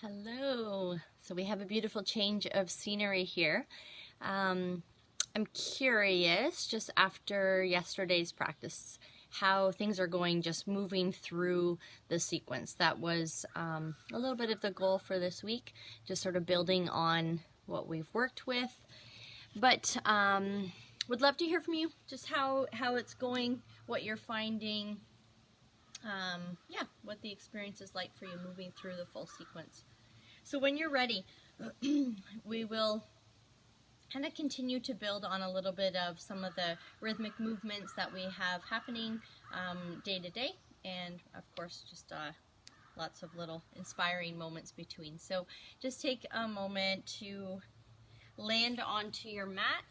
Hello. So we have a beautiful change of scenery here. I'm curious, just after yesterday's practice, how things are going, just moving through the sequence. That was a little bit of the goal for this week, just sort of building on what we've worked with. But would love to hear from you, just how it's going, what you're finding, what the experience is like for you moving through the full sequence. So when you're ready, we will kind of continue to build on a little bit of some of the rhythmic movements that we have happening day to day, and of course just lots of little inspiring moments between. So just take a moment to land onto your mat.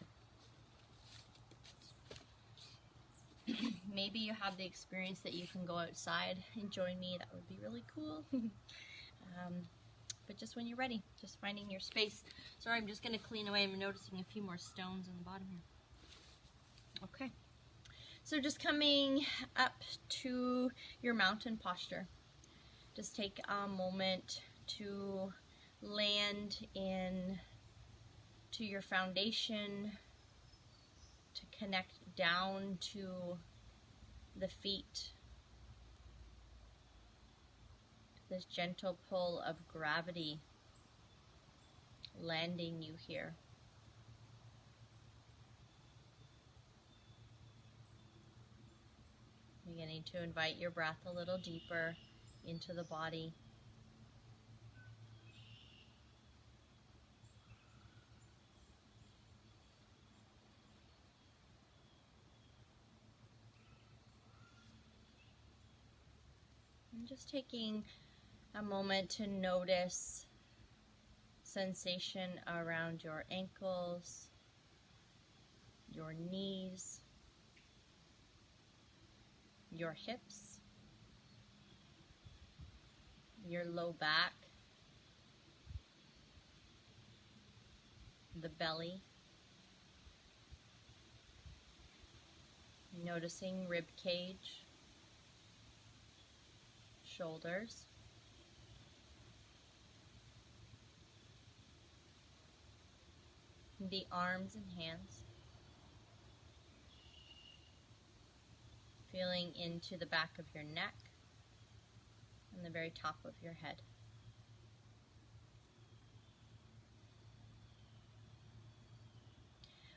Maybe you have the experience that you can go outside and join me. That would be really cool. But just when you're ready, just finding your space. Sorry, I'm just going to clean away. I'm noticing a few more stones on the bottom here. Okay. So just coming up to your mountain posture. Just take a moment to land in to your foundation, to connect down to the feet. This gentle pull of gravity landing you here. Beginning to invite your breath a little deeper into the body. And just taking a moment to notice sensation around your ankles, your knees, your hips, your low back, the belly. Noticing rib cage, shoulders, the arms and hands, feeling into the back of your neck and the very top of your head.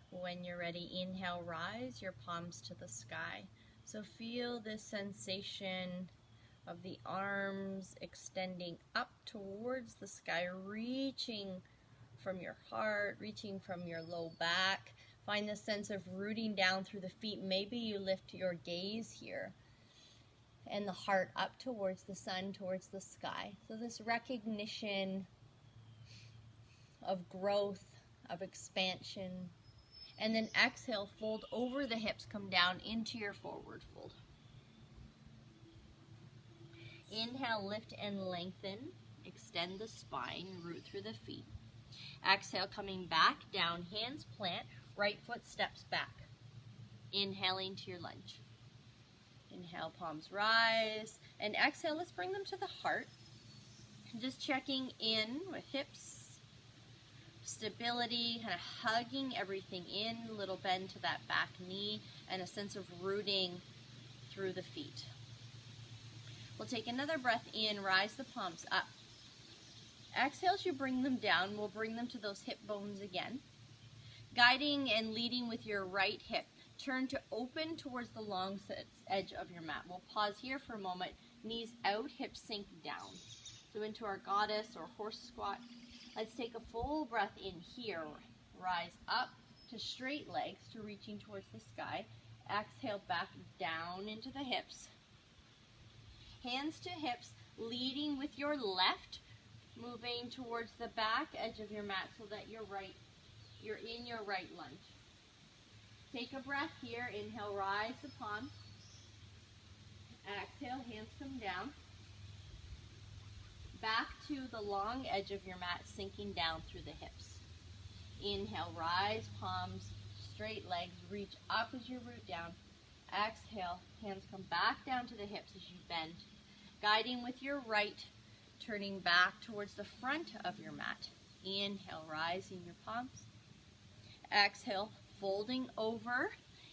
When you're ready, inhale, rise your palms to the sky. So feel this sensation of the arms extending up towards the sky, reaching from your heart, reaching from your low back. Find the sense of rooting down through the feet. Maybe you lift your gaze here and the heart up towards the sun, towards the sky. So this recognition of growth, of expansion. And then exhale, fold over the hips, come down into your forward fold. Inhale, lift and lengthen. Extend the spine, root through the feet. Exhale, coming back down, hands plant, right foot steps back. Inhaling to your lunge. Inhale, palms rise. And exhale, let's bring them to the heart. Just checking in with hips, stability, kind of hugging everything in, a little bend to that back knee, and a sense of rooting through the feet. We'll take another breath in, rise the palms up. Exhale as you bring them down, we'll bring them to those hip bones again. Guiding and leading with your right hip. Turn to open towards the long edge of your mat. We'll pause here for a moment. Knees out, hips sink down. So into our goddess or horse squat. Let's take a full breath in here. Rise up to straight legs, to reaching towards the sky. Exhale back down into the hips. Hands to hips, leading with your left, moving towards the back edge of your mat so that you're in your right lunge. Take a breath here. Inhale, rise the palms. Exhale, hands come down. Back to the long edge of your mat, sinking down through the hips. Inhale, rise, palms, straight legs, reach up as you root down. Exhale, hands come back down to the hips as you bend. Guiding with your right turning back towards the front of your mat. Inhale, rising your palms. Exhale, folding over.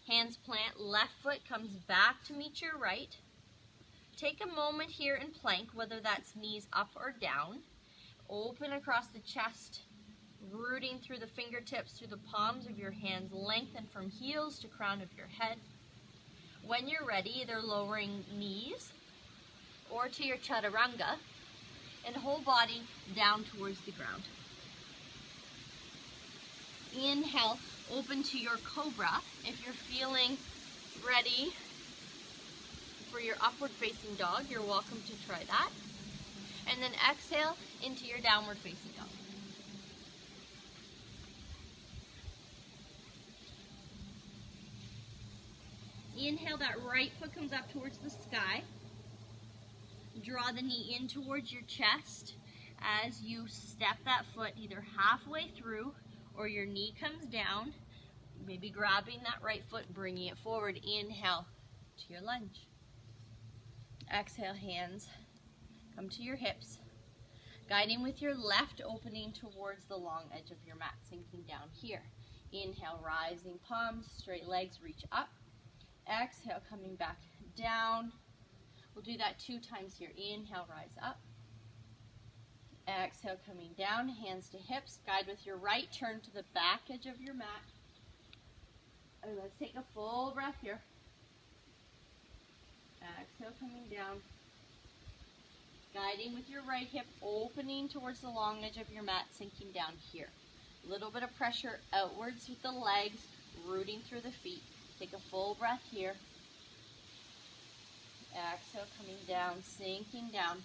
Hands plant, left foot comes back to meet your right. Take a moment here in plank, whether that's knees up or down. Open across the chest, rooting through the fingertips, through the palms of your hands. Lengthen from heels to crown of your head. When you're ready, either lowering knees or to your chaturanga, and whole body down towards the ground. Inhale, open to your cobra. If you're feeling ready for your upward facing dog, you're welcome to try that. And then exhale into your downward facing dog. Inhale, that right foot comes up towards the sky. Draw the knee in towards your chest as you step that foot either halfway through or your knee comes down, maybe grabbing that right foot, bringing it forward. Inhale to your lunge. Exhale, hands come to your hips, guiding with your left, opening towards the long edge of your mat, sinking down here. Inhale, rising palms, straight legs, reach up. Exhale, coming back down. We'll do that 2 times here. Inhale, rise up. Exhale, coming down, hands to hips. Guide with your right, turn to the back edge of your mat. And let's take a full breath here. Exhale, coming down. Guiding with your right hip, opening towards the long edge of your mat, sinking down here. A little bit of pressure outwards with the legs, rooting through the feet. Take a full breath here. Exhale, coming down, sinking down.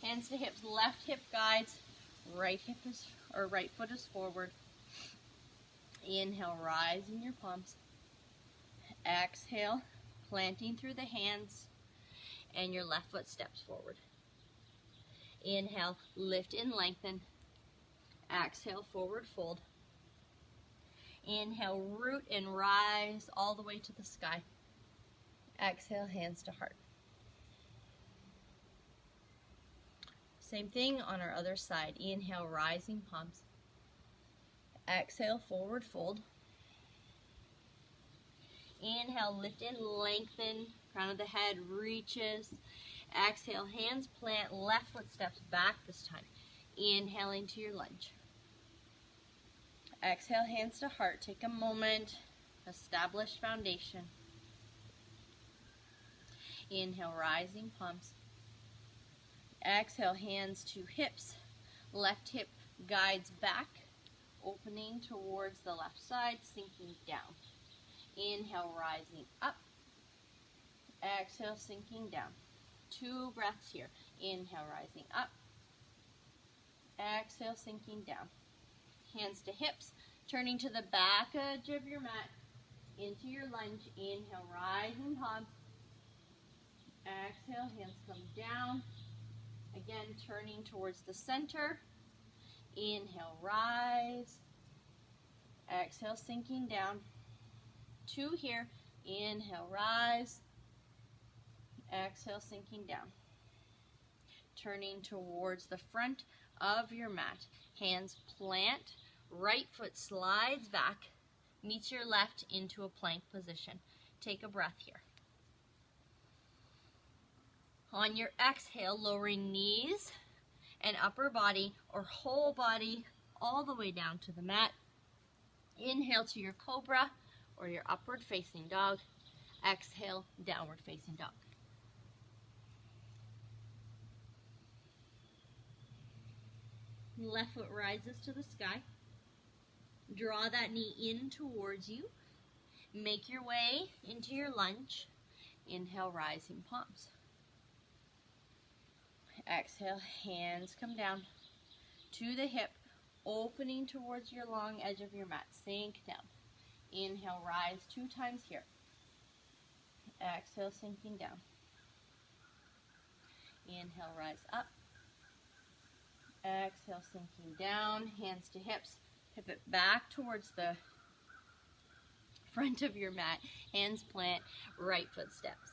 Hands to hips, left hip guides, right foot is forward. Inhale, rising your palms. Exhale, planting through the hands, and your left foot steps forward. Inhale, lift and lengthen. Exhale, forward fold. Inhale, root and rise all the way to the sky. Exhale, hands to heart. Same thing on our other side. Inhale, rising palms. Exhale, forward fold. Inhale, lift and lengthen. Crown of the head reaches. Exhale, hands plant. Left foot steps back this time. Inhaling to your lunge. Exhale, hands to heart. Take a moment. Establish foundation. Inhale, rising palms. Exhale, hands to hips. Left hip guides back, opening towards the left side, sinking down. Inhale, rising up. Exhale, sinking down. 2 breaths here. Inhale, rising up. Exhale, sinking down. Hands to hips, turning to the back edge of your mat, into your lunge. Inhale, rising palms. Exhale, hands come down. Again, turning towards the center. Inhale, rise. Exhale, sinking down. 2 here. Inhale, rise. Exhale, sinking down. Turning towards the front of your mat. Hands plant. Right foot slides back. Meets your left into a plank position. Take a breath here. On your exhale, lowering knees and upper body or whole body all the way down to the mat. Inhale to your cobra or your upward facing dog. Exhale, downward facing dog. Left foot rises to the sky. Draw that knee in towards you. Make your way into your lunge. Inhale, rising palms. Exhale, hands come down to the hip, opening towards your long edge of your mat. Sink down. Inhale, rise 2 times here. Exhale, sinking down. Inhale, rise up. Exhale, sinking down. Hands to hips. Pivot back towards the front of your mat. Hands plant. Right foot steps.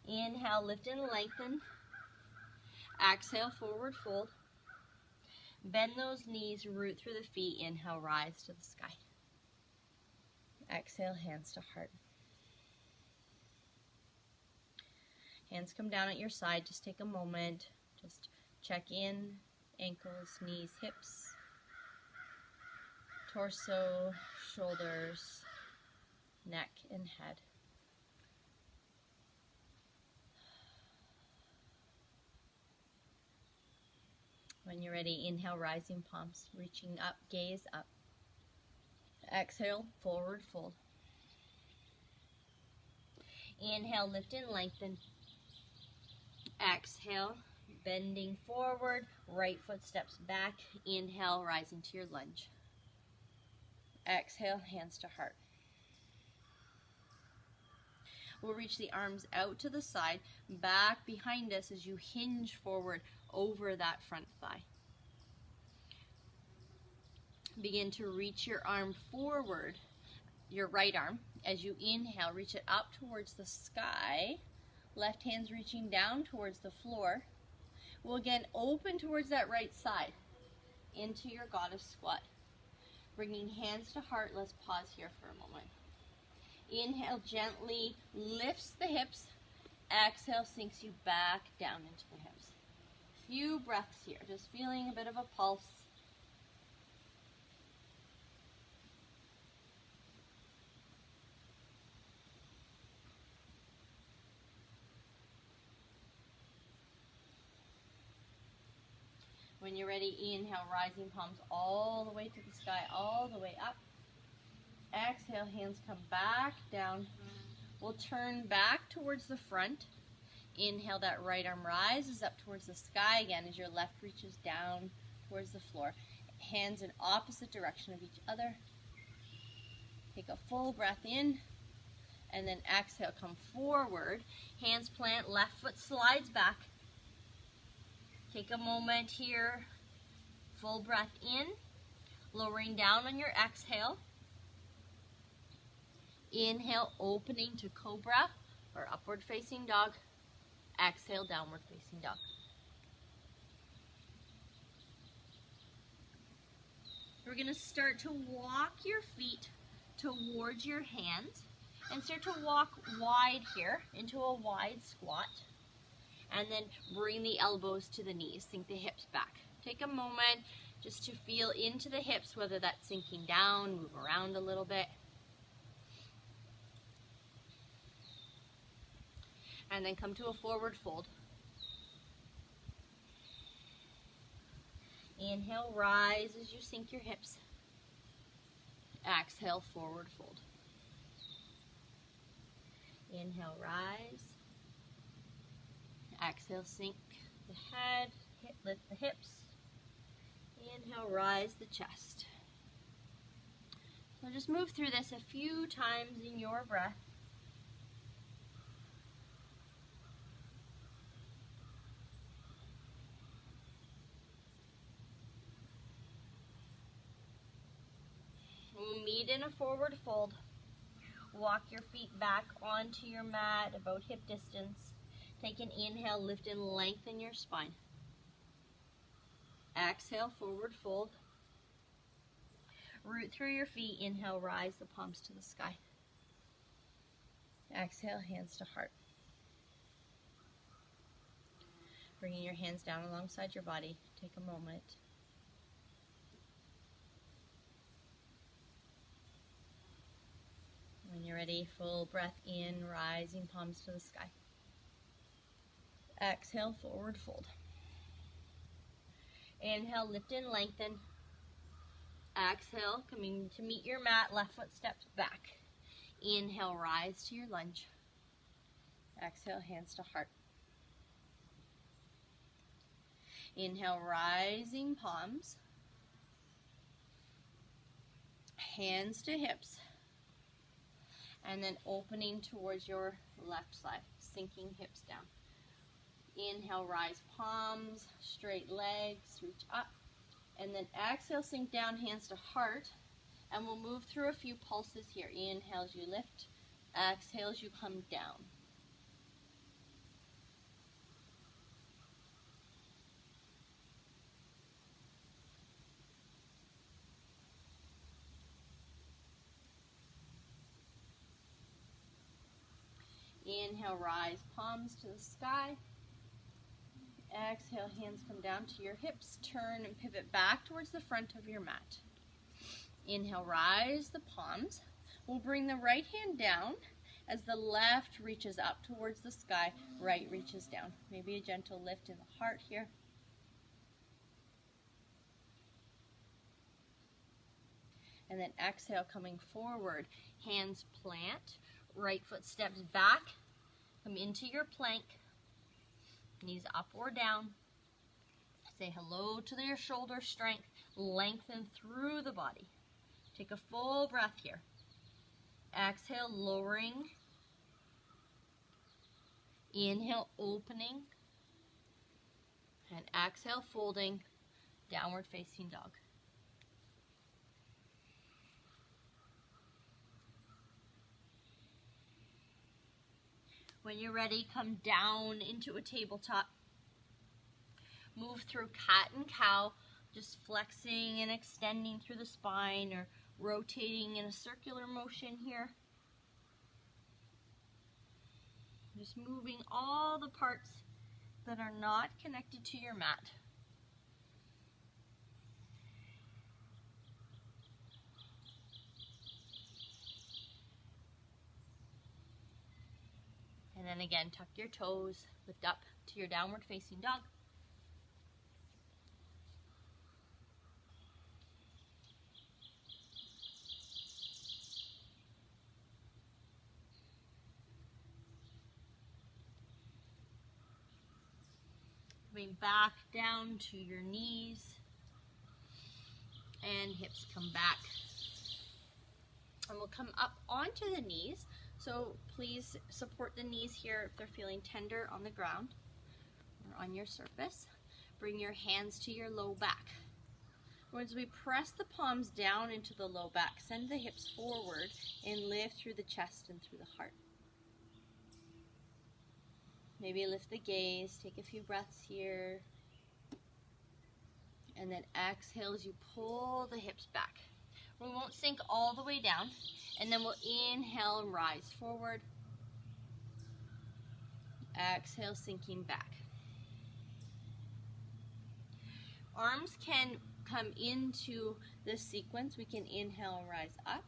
Inhale, lift and lengthen. Exhale, forward fold. Bend those knees, root through the feet. Inhale, rise to the sky. Exhale, hands to heart. Hands come down at your side. Just take a moment. Just check in. Ankles, knees, hips, torso, shoulders, neck, and head. When you're ready, inhale, rising palms, reaching up, gaze up. Exhale, forward fold. Inhale, lift and lengthen. Exhale, bending forward, right foot steps back. Inhale, rising to your lunge. Exhale, hands to heart. We'll reach the arms out to the side, back behind us as you hinge forward over that front thigh. Begin to reach your arm forward, your right arm. As you inhale, reach it up towards the sky. Left hand's reaching down towards the floor. We'll again open towards that right side into your goddess squat. Bringing hands to heart, let's pause here for a moment. Inhale, gently lifts the hips. Exhale, sinks you back down into the hips. Few breaths here, just feeling a bit of a pulse. When you're ready, inhale, rising palms all the way to the sky, all the way up. Exhale, hands come back down. We'll turn back towards the front. Inhale, that right arm rises up towards the sky again as your left reaches down towards the floor. Hands in opposite direction of each other. Take a full breath in. And then exhale, come forward. Hands plant, left foot slides back. Take a moment here. Full breath in. Lowering down on your exhale. Inhale, opening to cobra or upward facing dog. Exhale, downward facing dog. We're going to start to walk your feet towards your hands and start to walk wide here into a wide squat. And then bring the elbows to the knees, sink the hips back. Take a moment just to feel into the hips, whether that's sinking down, move around a little bit. And then come to a forward fold. Inhale, rise as you sink your hips. Exhale, forward fold. Inhale, rise. Exhale, sink the head, lift the hips. Inhale, rise the chest. So just move through this a few times in your breath. We'll meet in a forward fold. Walk your feet back onto your mat about hip distance. Take an inhale, lift and lengthen your spine. Exhale, forward fold. Root through your feet. Inhale, rise the palms to the sky. Exhale, hands to heart. Bringing your hands down alongside your body. Take a moment. When you're ready, full breath in, rising palms to the sky. Exhale, forward fold. Inhale, lift and lengthen. Exhale, coming to meet your mat, left foot steps back. Inhale, rise to your lunge. Exhale, hands to heart. Inhale, rising palms. Hands to hips. And then opening towards your left side, sinking hips down. Inhale, rise palms, straight legs, reach up. And then exhale, sink down, hands to heart. And we'll move through a few pulses here. Inhale as you lift. Exhale as you come down. Inhale, rise, palms to the sky. Exhale, hands come down to your hips. Turn and pivot back towards the front of your mat. Inhale, rise the palms. We'll bring the right hand down as the left reaches up towards the sky, right reaches down. Maybe a gentle lift in the heart here. And then exhale, coming forward, hands plant, right foot steps back, come into your plank, knees up or down. Say hello to your shoulder strength, lengthen through the body. Take a full breath here. Exhale, lowering. Inhale, opening. And exhale, folding, downward facing dog. When you're ready, come down into a tabletop. Move through cat and cow, just flexing and extending through the spine or rotating in a circular motion here. Just moving all the parts that are not connected to your mat. And then again, tuck your toes, lift up to your downward facing dog. Coming back down to your knees and hips come back. And we'll come up onto the knees. So please support the knees here if they're feeling tender on the ground or on your surface. Bring your hands to your low back. As we press the palms down into the low back, send the hips forward and lift through the chest and through the heart. Maybe lift the gaze, take a few breaths here. And then exhale as you pull the hips back. We won't sink all the way down. And then we'll inhale and rise forward. Exhale, sinking back. Arms can come into this sequence. We can inhale and rise up.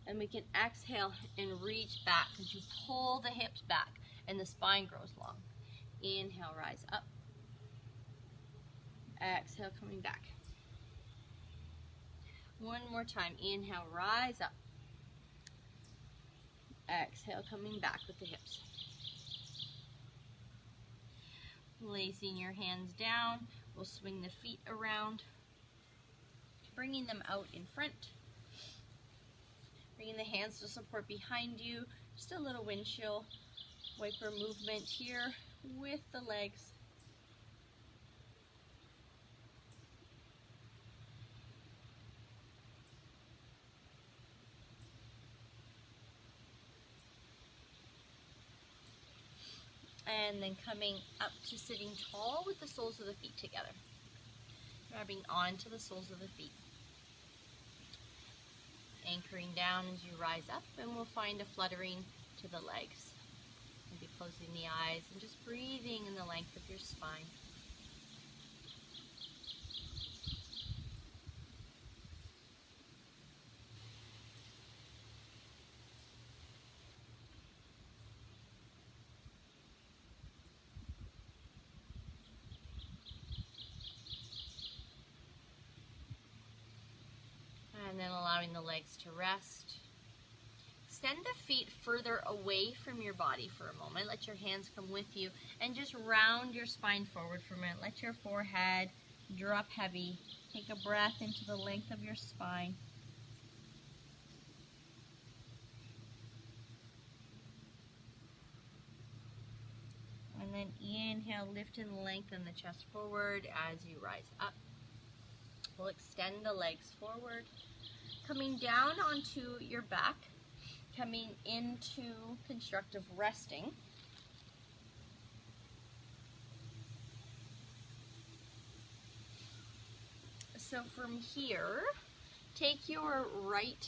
And we can exhale and reach back as you pull the hips back and the spine grows long. Inhale, rise up. Exhale, coming back. One more time. Inhale, rise up. Exhale, coming back with the hips. Placing your hands down, we'll swing the feet around, bringing them out in front. Bringing the hands to support behind you. Just a little windshield wiper movement here with the legs. And then coming up to sitting tall with the soles of the feet together. Grabbing onto the soles of the feet. Anchoring down as you rise up, and we'll find a fluttering to the legs. Maybe closing the eyes and just breathing in the length of your spine. And then allowing the legs to rest. Extend the feet further away from your body for a moment. Let your hands come with you and just round your spine forward for a minute. Let your forehead drop heavy. Take a breath into the length of your spine. And then inhale, lift and lengthen the chest forward as you rise up. We'll extend the legs forward. Coming down onto your back, coming into constructive resting. So from here, take your right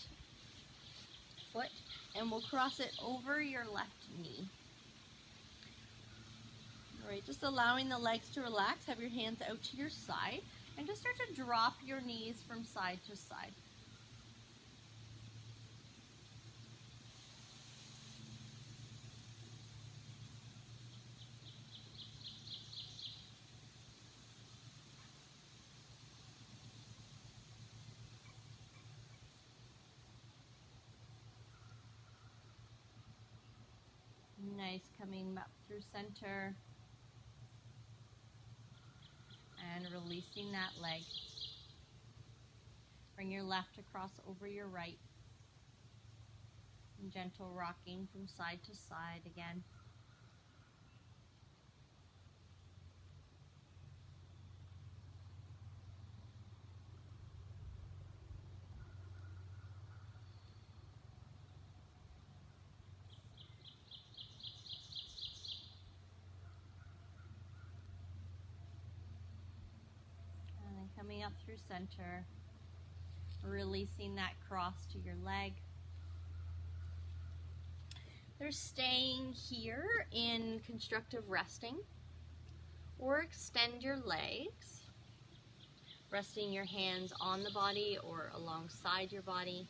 foot and we'll cross it over your left knee. All right, just allowing the legs to relax. Have your hands out to your side and just start to drop your knees from side to side. Nice, coming up through center and releasing that leg. Bring your left across over your right. And gentle rocking from side to side again. Coming up through center, releasing that cross to your leg. They're staying here in constructive resting, or extend your legs, resting your hands on the body or alongside your body.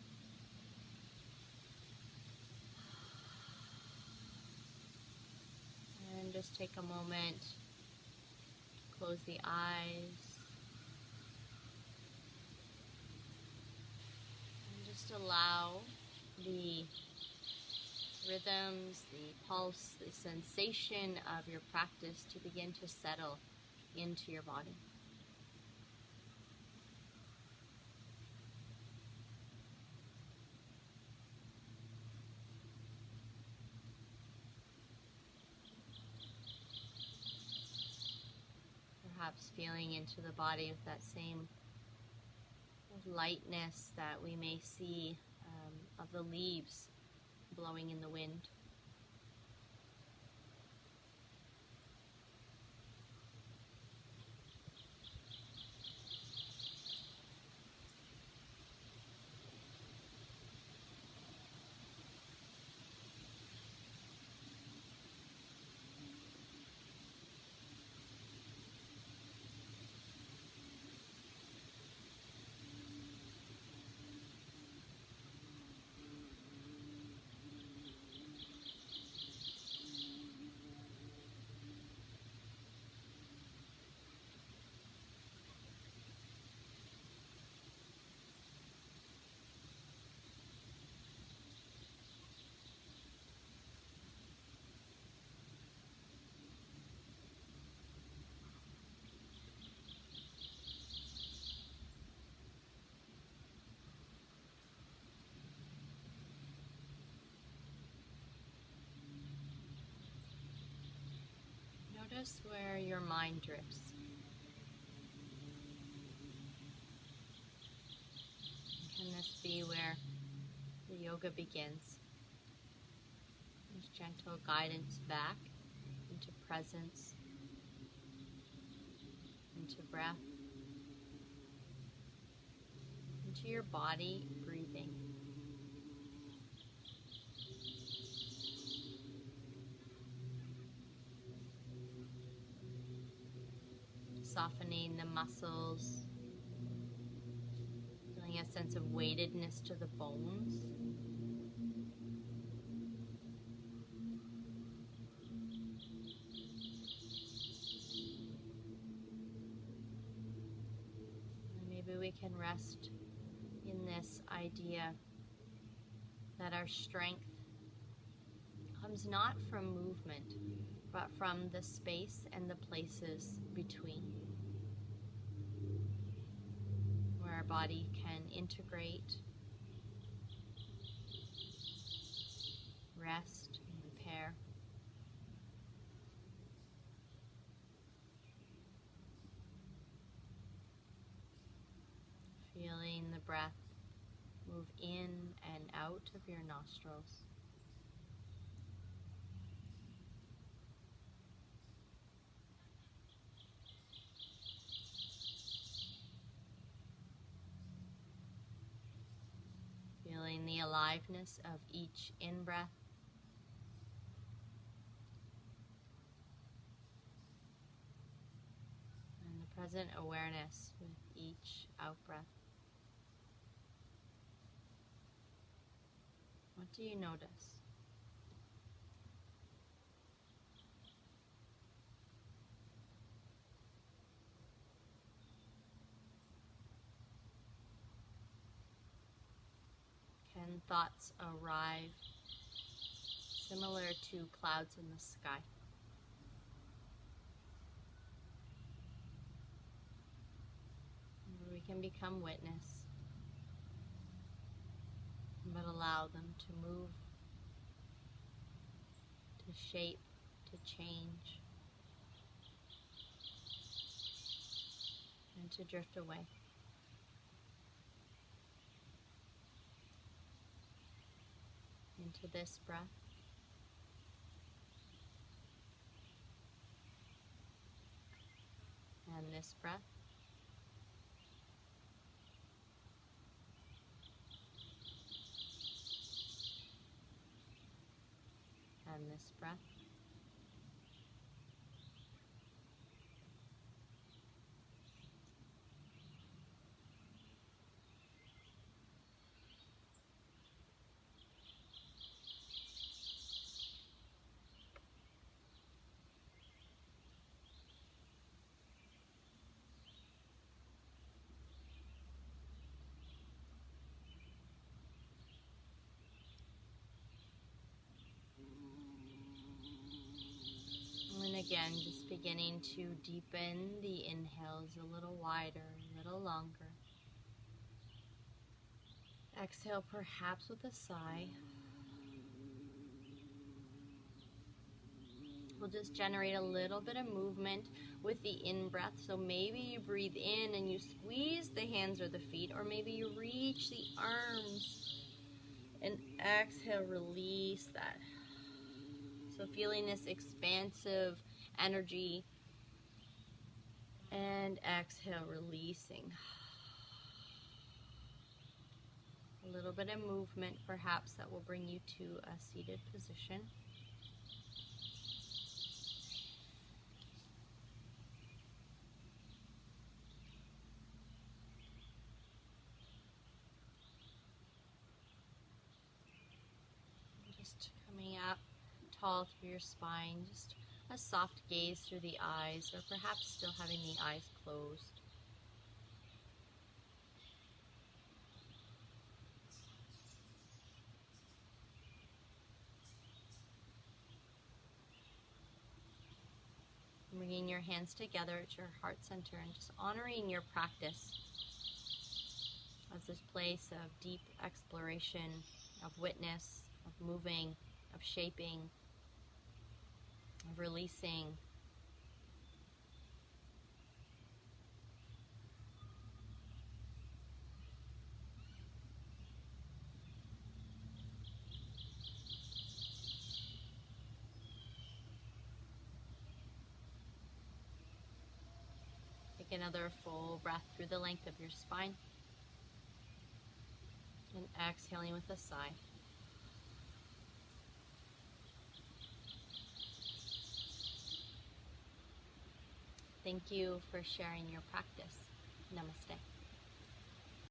And just take a moment, close the eyes. Just allow the rhythms, the pulse, the sensation of your practice to begin to settle into your body. Perhaps feeling into the body with that same lightness that we may see of the leaves blowing in the wind. Notice where your mind drifts. Can this be where the yoga begins? This gentle guidance back into presence, into breath, into your body breathing. Softening the muscles, feeling a sense of weightedness to the bones. And maybe we can rest in this idea that our strength comes not from movement, but from the space and the places between, where our body can integrate, rest, and repair. Feeling the breath move in and out of your nostrils. Feeling the aliveness of each in-breath present awareness with each out breath. What do you notice? Can thoughts arrive similar to clouds in the sky? We can become witness, but allow them to move, to shape, to change, and to drift away. Into this breath. And this breath. And this breath. And again, just beginning to deepen the inhales a little wider, a little longer. Exhale perhaps with a sigh. We'll just generate a little bit of movement with the in-breath. So maybe you breathe in and you squeeze the hands or the feet, or maybe you reach the arms and exhale, release that. So feeling this expansive energy, and exhale, releasing. A little bit of movement perhaps that will bring you to a seated position. Just coming up tall through your spine, just a soft gaze through the eyes, or perhaps still having the eyes closed. Bringing your hands together at your heart center and just honoring your practice as this place of deep exploration, of witness, of moving, of shaping, of releasing. Take another full breath through the length of your spine. And exhaling with a sigh. Thank you for sharing your practice. Namaste.